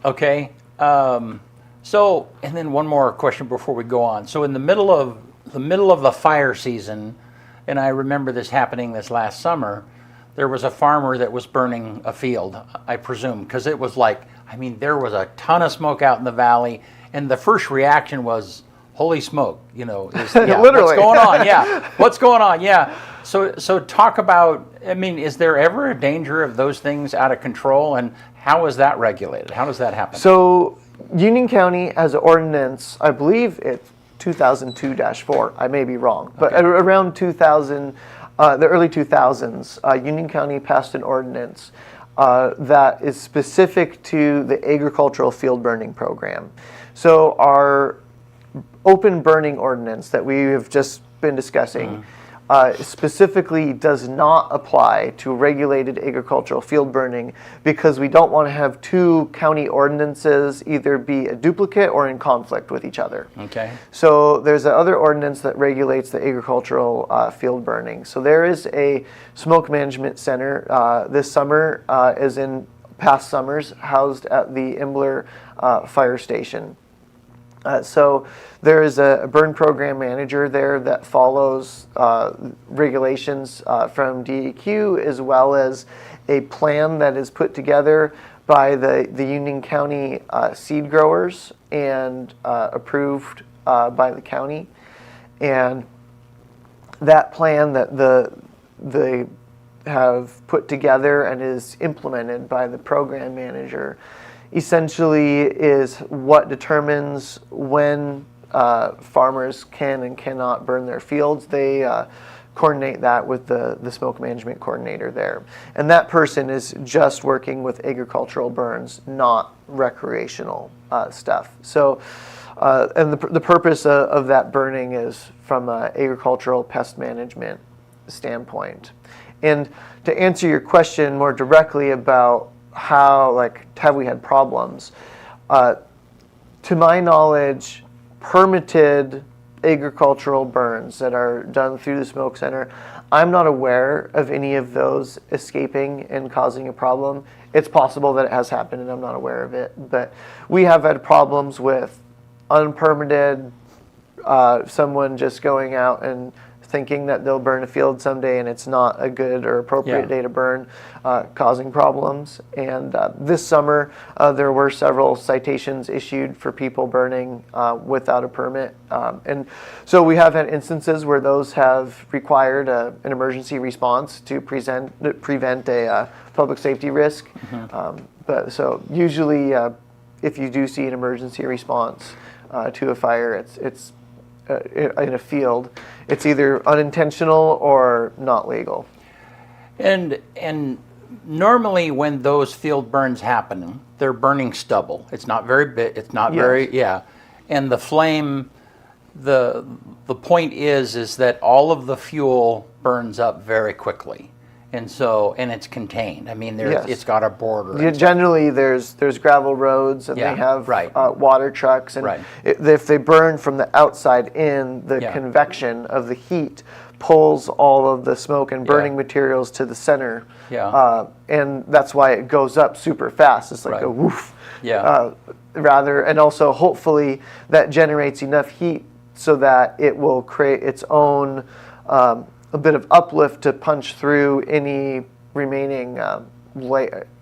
Okay. So, and then one more question before we go on. So, in the middle of the fire season, and I remember this happening this last summer, there was a farmer that was burning a field, I presume, because it was like, I mean, there was a ton of smoke out in the valley, and the first reaction was, holy smoke, literally. What's going on? Yeah. What's going on? Yeah. So talk about, I mean, is there ever a danger of those things out of control, and how is that regulated? How does that happen? So Union County has an ordinance, I believe it's 2002-4, I may be wrong, but around 2000, the early 2000s, Union County passed an ordinance that is specific to the agricultural field burning program. So our open burning ordinance that we have just been discussing specifically does not apply to regulated agricultural field burning because we don't want to have two county ordinances either be a duplicate or in conflict with each other. Okay. So there's another ordinance that regulates the agricultural field burning. So there is a smoke management center this summer, as in past summers, housed at the Imbler fire station. So there is a burn program manager there that follows regulations from DEQ, as well as a plan that is put together by the Union County seed growers and approved by the county. And that plan that they have put together and is implemented by the program manager essentially is what determines when farmers can and cannot burn their fields. They coordinate that with the smoke management coordinator there. And that person is just working with agricultural burns, not recreational stuff. So, and the purpose of that burning is from an agricultural pest management standpoint. And to answer your question more directly about how, have we had problems? To my knowledge, permitted agricultural burns that are done through the smoke center, I'm not aware of any of those escaping and causing a problem. It's possible that it has happened and I'm not aware of it, but we have had problems with unpermitted, someone just going out and thinking that they'll burn a field someday and it's not a good or appropriate day to burn, causing problems. And this summer, there were several citations issued for people burning without a permit. And so we have had instances where those have required an emergency response to prevent a public safety risk. But so usually, if you do see an emergency response to a fire, it's in a field, it's either unintentional or not legal. And normally when those field burns happen, they're burning stubble. It's not very big. It's not very And the flame, the point is that all of the fuel burns up very quickly. And it's contained. I mean, it's got a border. Generally, there's gravel roads, and they have water trucks, and if they burn from the outside in, the convection of the heat pulls all of the smoke and burning materials to the center. And that's why it goes up super fast. It's like a woof. And also hopefully that generates enough heat so that it will create its own a bit of uplift to punch through any remaining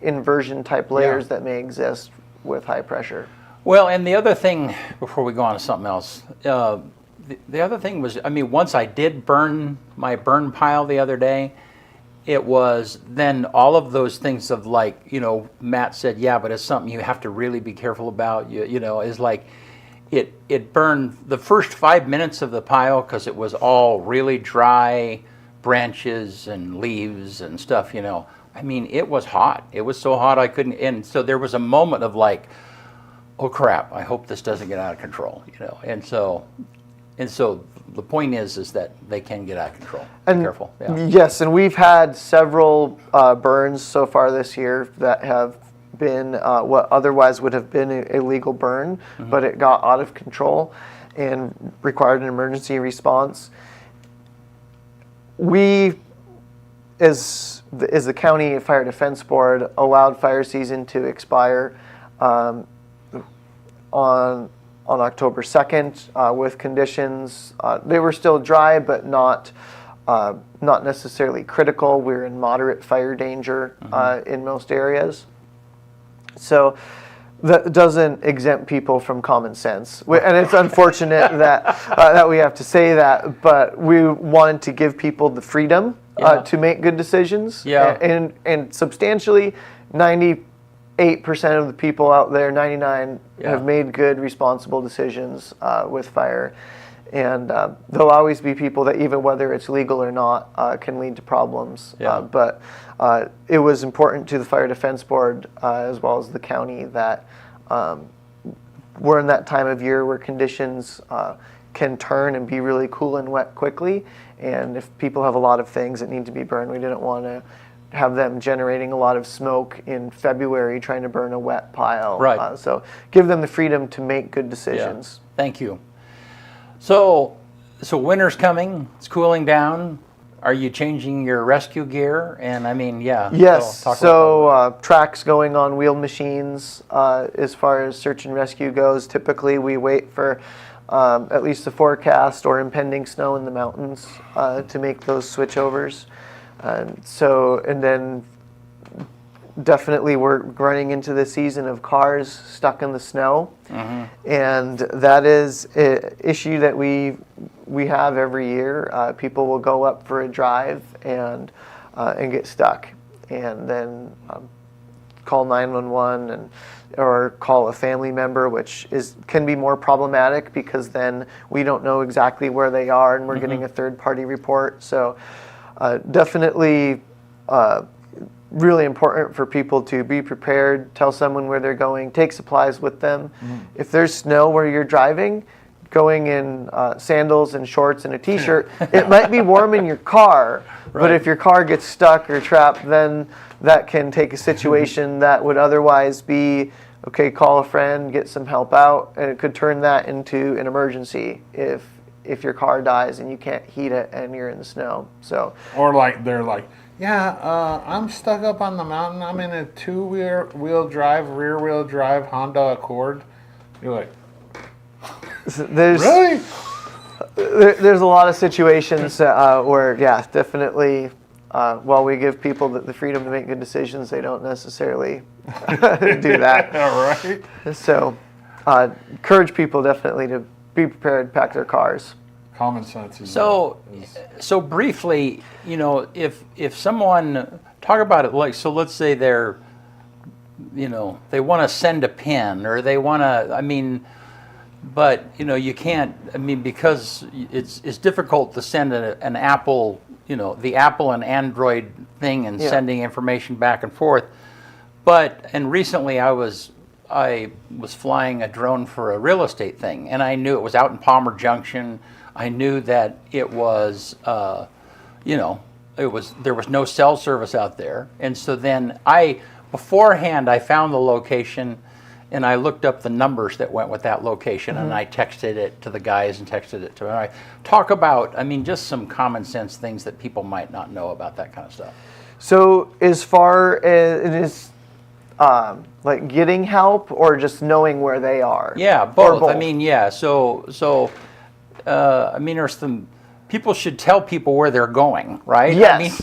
inversion type layers that may exist with high pressure. Well, and the other thing, before we go on to something else, the other thing was, I mean, once I did burn my burn pile the other day, it was then all of those things of like, Matt said, but it's something you have to really be careful about, is like, it burned the first 5 minutes of the pile because it was all really dry branches and leaves and stuff, I mean, it was hot. It was so hot I couldn't, and so there was a moment of like, oh crap, I hope this doesn't get out of control, And so the point is that they can get out of control. Be careful. Yes, and we've had several burns so far this year that have been what otherwise would have been a legal burn, but it got out of control and required an emergency response. We, as the County Fire Defense Board, allowed fire season to expire on October 2nd with conditions. They were still dry, but not necessarily critical. We're in moderate fire danger in most areas. So that doesn't exempt people from common sense. And it's unfortunate that we have to say that, but we wanted to give people the freedom to make good decisions. And substantially, 98% of the people out there, 99, have made good, responsible decisions with fire. And there'll always be people that, even whether it's legal or not, can lead to problems. But it was important to the Fire Defense Board, as well as the county, that we're in that time of year where conditions can turn and be really cool and wet quickly. And if people have a lot of things that need to be burned, we didn't want to have them generating a lot of smoke in February trying to burn a wet pile. So give them the freedom to make good decisions. Thank you. So winter's coming. It's cooling down. Are you changing your rescue gear? And I mean, Yes. So tracks going on wheeled machines. As far as search and rescue goes, typically we wait for at least the forecast or impending snow in the mountains to make those switchovers. And then definitely we're running into the season of cars stuck in the snow, and that is an issue that we have every year. People will go up for a drive and get stuck, and then call 911 or call a family member, which can be more problematic because then we don't know exactly where they are, and we're getting a third-party report. So definitely really important for people to be prepared, tell someone where they're going, take supplies with them. If there's snow where you're driving, going in sandals and shorts and a t-shirt, it might be warm in your car, but if your car gets stuck or trapped, then that can take a situation that would otherwise be, okay, call a friend, get some help out, and it could turn that into an emergency if your car dies and you can't heat it and you're in the snow. So, or like they're like, I'm stuck up on the mountain. I'm in a two-wheel drive, rear-wheel drive Honda Accord. You're like, there's really? there's a lot of situations where, yeah, definitely, while we give people the freedom to make good decisions, they don't necessarily do that. All right. So, encourage people definitely to be prepared, pack their cars. Common sense is So briefly, if someone talk about it, like, so let's say they're, they want to send a pin, or they want to, but you can't, because it's difficult to send an Apple, the Apple and Android thing and sending information back and forth. And recently I was flying a drone for a real estate thing, and I knew it was out in Palmer Junction. I knew that it was, there was no cell service out there. And so then beforehand, I found the location, and I looked up the numbers that went with that location, and I texted it to the guys and texted it to them. Talk about, just some common sense things that people might not know about that kind of stuff. So as far as it is, like getting help or just knowing where they are? Yeah, both. There's some people should tell people where they're going, right? Yes.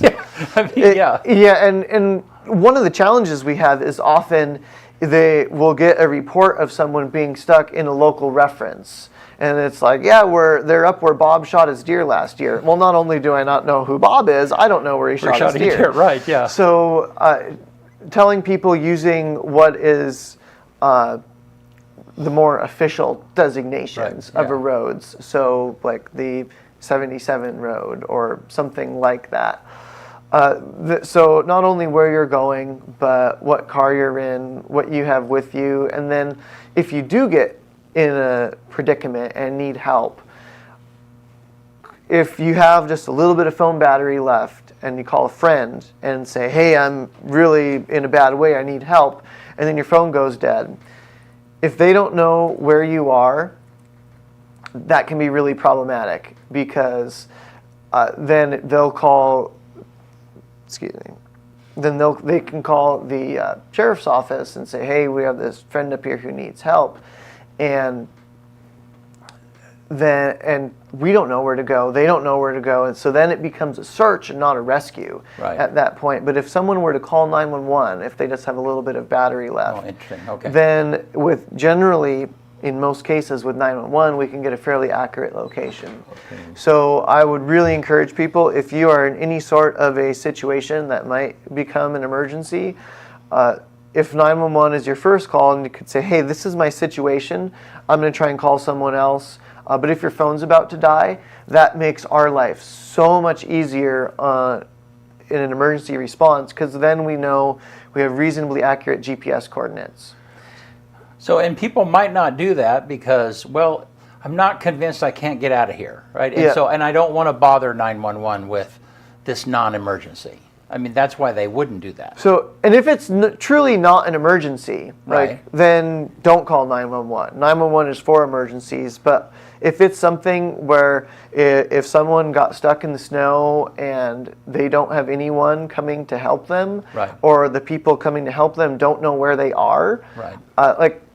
And one of the challenges we have is often they will get a report of someone being stuck in a local reference. And it's like, they're up where Bob shot his deer last year. Well, not only do I not know who Bob is, I don't know where he shot his deer. Right, yeah. So telling people using what is the more official designations of a roads, so like the 77 road or something like that. So not only where you're going, but what car you're in, what you have with you, and then if you do get in a predicament and need help, if you have just a little bit of phone battery left and you call a friend and say, hey, I'm really in a bad way, I need help, and then your phone goes dead. If they don't know where you are, that can be really problematic, because then they'll call, they can call the sheriff's office and say, hey, we have this friend up here who needs help, and we don't know where to go, they don't know where to go, and so then it becomes a search and not a rescue at that point. But if someone were to call 911, if they just have a little bit of battery left, then generally, in most cases with 911, we can get a fairly accurate location. So I would really encourage people, if you are in any sort of a situation that might become an emergency, if 911 is your first call, and you could say, hey, this is my situation, I'm going to try and call someone else. But if your phone's about to die, that makes our life so much easier in an emergency response, because then we know we have reasonably accurate GPS coordinates. So, and people might not do that because, well, I'm not convinced I can't get out of here, right? And and I don't want to bother 911 with this non-emergency. That's why they wouldn't do that. So, and if it's truly not an emergency, then don't call 911. 911 is for emergencies, but if it's something where if someone got stuck in the snow and they don't have anyone coming to help them, or the people coming to help them don't know where they are,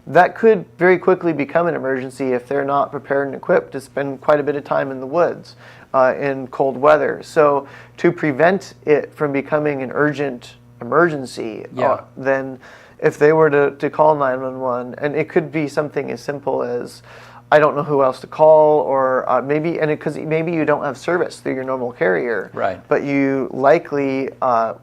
that could very quickly become an emergency if they're not prepared and equipped to spend quite a bit of time in the woods in cold weather. So to prevent it from becoming an urgent emergency, then if they were to call 911, and it could be something as simple as, I don't know who else to call, or because maybe you don't have service through your normal carrier, but you likely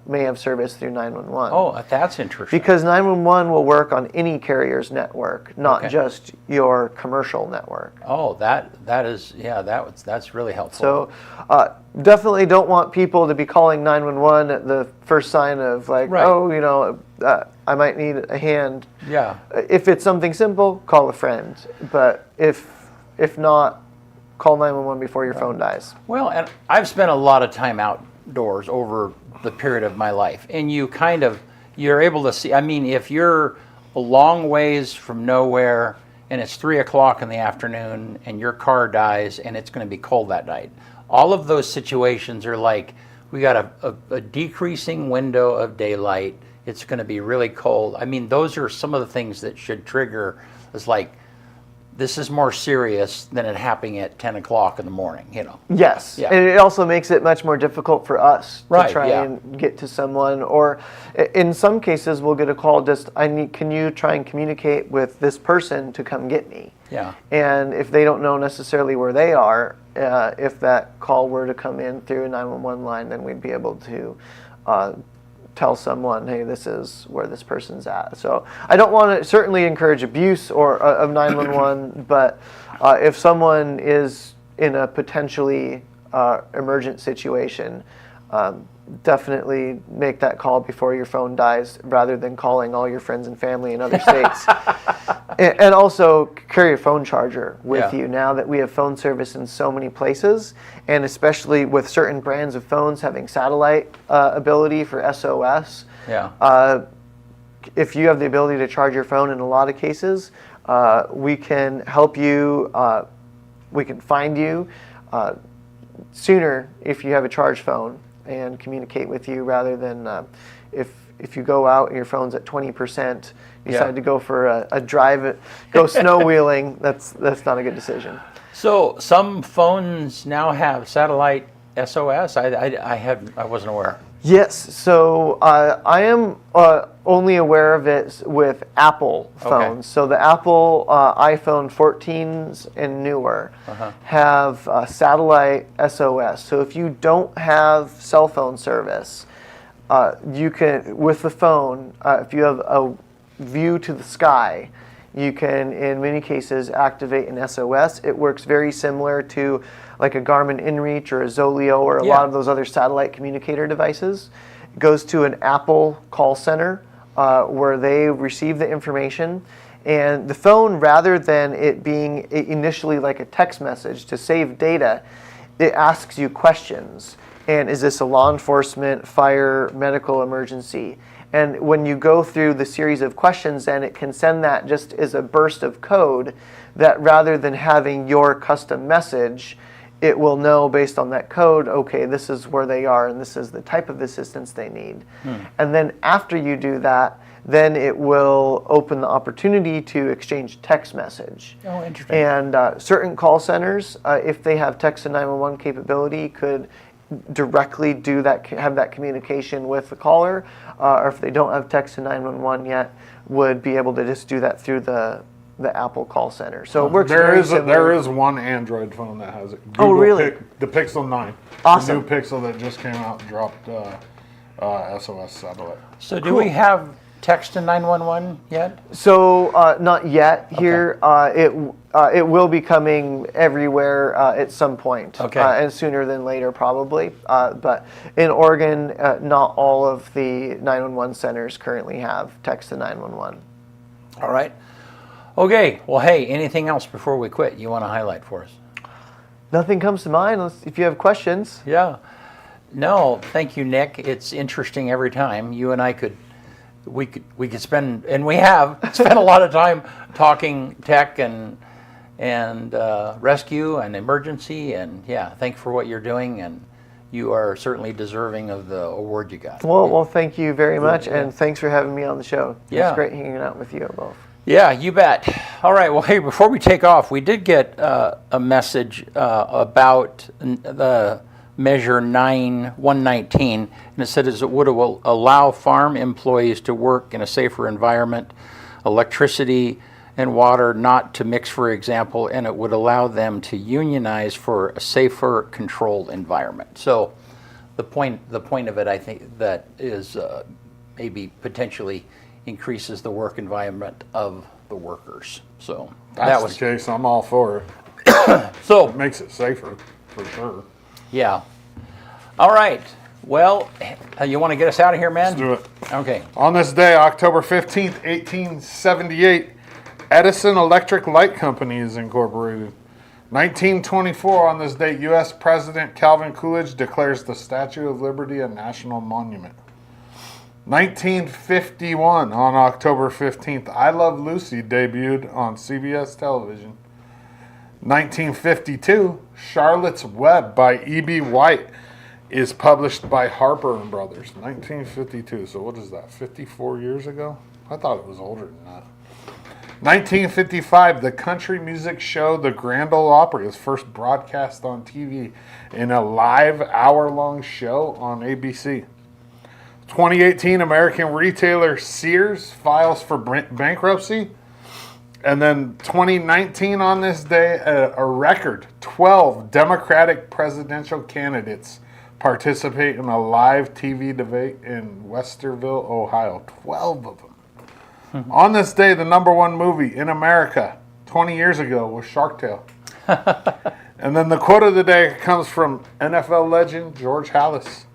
may have service through 911. Oh, that's interesting. Because 911 will work on any carrier's network, not just your commercial network. Oh, that's really helpful. So definitely don't want people to be calling 911 at the first sign of I might need a hand. Yeah. If it's something simple, call a friend. But if not, call 911 before your phone dies. Well, and I've spent a lot of time outdoors over the period of my life, and you're able to see. If you're a long ways from nowhere and it's 3 o'clock in the afternoon and your car dies and it's going to be cold that night, all of those situations are like, we got a decreasing window of daylight. It's going to be really cold. Those are some of the things that should trigger. It's like, this is more serious than it happening at 10 o'clock in the morning, you know. Yes, Yeah. and it also makes it much more difficult for us Right, to try yeah. and get to someone. Or in some cases, we'll get a call. Can you try and communicate with this person to come get me? Yeah. And if they don't know necessarily where they are, if that call were to come in through a 911 line, then we'd be able to tell someone, hey, this is where this person's at. So I don't want to certainly encourage abuse or of 911, but if someone is in a potentially emergent situation, definitely make that call before your phone dies, rather than calling all your friends and family in other states. And also carry a phone charger with Yeah. you now that we have phone service in so many places, and especially with certain brands of phones having satellite ability for SOS. Yeah. If you have the ability to charge your phone in a lot of cases, we can help you, we can find you sooner if you have a charged phone and communicate with you, rather than if you go out and your phone's at 20%, you Yeah. decide to go for a drive, go snow wheeling, that's not a good decision. So some phones now have satellite SOS. I wasn't aware. Yes, so I am only aware of it with Apple phones. Okay. So the Apple iPhone 14s and newer have satellite SOS. So if you don't have cell phone service, you can, with the phone, if you have a view to the sky, you can, in many cases, activate an SOS. It works very similar to like a Garmin InReach or a Zoleo or a Yeah. lot of those other satellite communicator devices. It goes to an Apple call center where they receive the information. And the phone, rather than it being initially like a text message to save data, it asks you questions. And is this a law enforcement, fire, medical emergency? And when you go through the series of questions, then it can send that just as a burst of code that, rather than having your custom message, it will know based on that code, okay, this is where they are and this is the type of assistance they need. And then after you do that, then it will open the opportunity to exchange text message. Oh, interesting. And certain call centers, if they have text to 911 capability, could directly do that, have that communication with the caller, or if they don't have text to 911 yet, would be able to just do that through the Apple call center. So it works very similar. There is one Android phone that has it. Oh, really? The Pixel 9. Awesome. The new Pixel that just came out and dropped SOS satellite. So do we have text to 911 yet? So not yet here. It will be coming everywhere at some point, Okay. And sooner than later probably. But in Oregon, not all of the 911 centers currently have text to 911. All right. Okay. Well, hey, anything else before we quit you want to highlight for us? Nothing comes to mind if you have questions. Yeah. No, thank you, Nick. It's interesting every time. You and I could spend, and we have spent a lot of time talking tech and rescue and emergency, and yeah, thanks for what you're doing, and you are certainly deserving of the award you got. Well, thank you very much, and thanks for having me on the show. Yeah. It's great hanging out with you both. Yeah, you bet. All right. Well, hey, before we take off, we did get a message about the Measure 119, and it said it would allow farm employees to work in a safer environment, electricity and water not to mix, for example, and it would allow them to unionize for a safer, controlled environment. So the point of it, I think, that is maybe potentially increases the work environment of the workers. So That's the case. I'm all for it. so It makes it safer, for sure. yeah. All right. Well, you want to get us out of here, man? Let's do it. Okay. On this day, October 15th, 1878, Edison Electric Light Company is incorporated. 1924, on this date, U.S. President Calvin Coolidge declares the Statue of Liberty a national monument. 1951, on October 15th, I Love Lucy debuted on CBS television. 1952, Charlotte's Web by E.B. White is published by Harper & Brothers. 1952, so what is that, 54 years ago? I thought it was older than that. 1955, the country music show The Grand Ole Opry is first broadcast on TV in a live hour-long show on ABC. 2018, American retailer Sears files for bankruptcy. And then 2019, on this day, a record 12 Democratic presidential candidates participate in a live TV debate in Westerville, Ohio. 12 of them. On this day, the number one movie in America 20 years ago was Shark Tale. And then the quote of the day comes from NFL legend George Halas.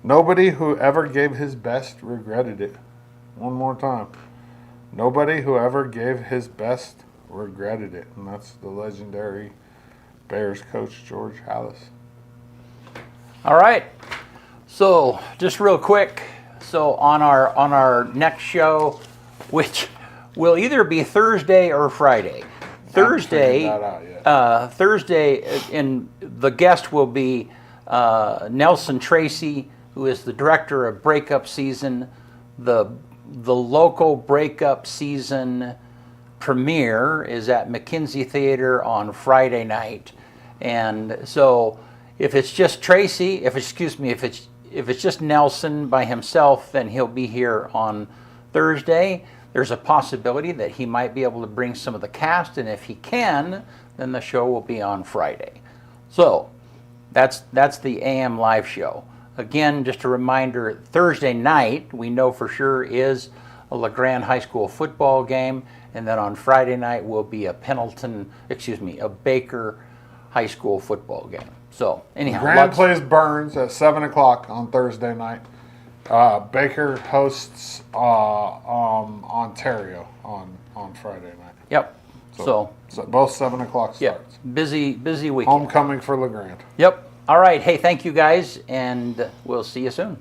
Nobody who ever gave his best regretted it. One more time. Nobody who ever gave his best regretted it. And that's the legendary Bears coach George Halas. All right. So just real quick. So on our next show, which will either be Thursday or Friday. Thursday, and the guest will be Nelson Tracy, who is the director of Breakup Season. The local Breakup Season premiere is at McKinsey Theater on Friday night, and so if it's just Tracy, if it's just Nelson by himself, then he'll be here on Thursday. There's a possibility that he might be able to bring some of the cast, and if he can, then the show will be on Friday. So that's the AM live show. Again, just a reminder, Thursday night, we know for sure, is a LeGrand High School football game, and then on Friday night will be a Baker High School football game. So anyhow, Grand plays Burns at 7 o'clock on Thursday night. Baker hosts Ontario on Friday night. Yep. So both 7 o'clock starts. Yep. Busy weekend. Homecoming for LeGrand. Yep. All right. Hey, thank you guys, and we'll see you soon.